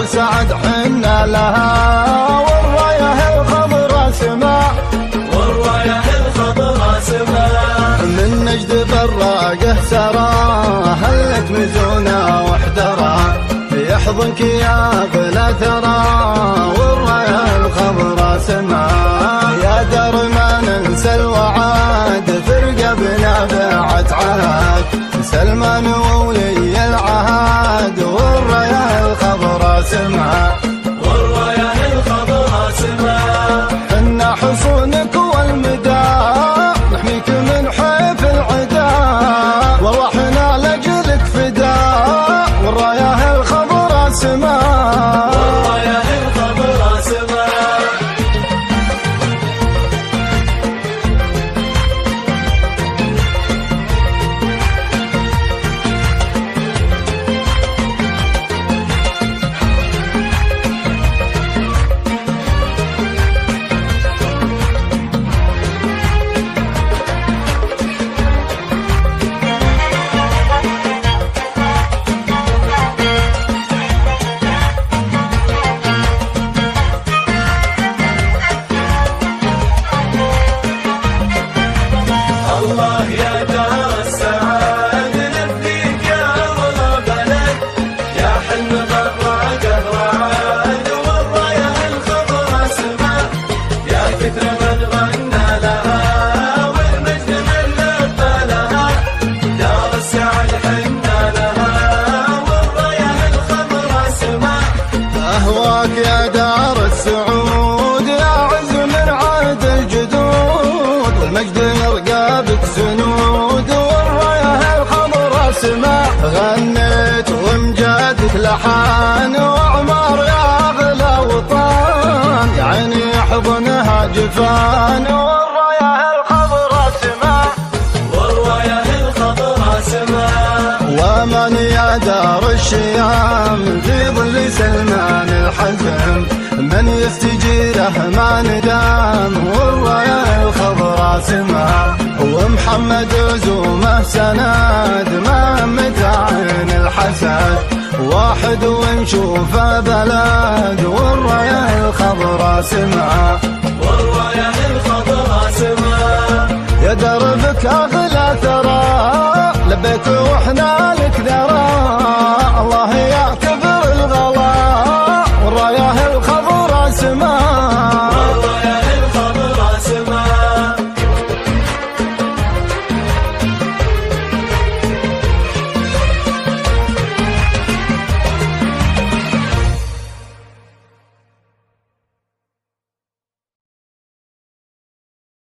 سعد حنا لها، والرايه الخضرا سماء، والرايه الخضرا سماء. من نجد براقه سرى، هلت مزونا واحترى، يحضنك يا بلا ثرى، والرايه الخضرا سماء. يا دار ما ننسى الوعد، في رقبنا بعت عهد، سلمان وولي العهد، والرايه الخضرا سماء، والرايه الخضرا سماء. حنا حصونك والمدى، نحميك من حيف العداء، وروحنا لجلك فداء، والرايه الخضرا سماء، والرايه الخضرا سماء. الله يا دار السعاد، نبيك يا أغلى بلد، يا حلم براقه رعاد، والرايه الخضرا سماء. يا فكر من غنى لها، والمجد من لبى لها، دار السعد حنا لها، والرايه الخضرا سماء. أهواك يا دار السعود، يا عز من عهد الجدود، والمجد يرقى بك سنود، والرايه الخضرا سماء. غنيت وامجادك لحان، واعمار يا اغلى وطان، يا عيني يحضنها جفان، والرايه الخضرا سماء، والرايه الخضرا سماء. وامان يا دار الشيام، في ظل سلمان الحزم، من يستجيره ما ندام، والرايه الخضرا سماء. ومحمد زومه سند، ما متعين الحسد، واحد ونشوفه بلد، والرايه الخضرا سماء، والرايه الخضرا سماء. يا دربك اغلى ثرى، لبيك واحنا لك ذرى، الله يعتبر الغلا، والرايه الخضرا سماء.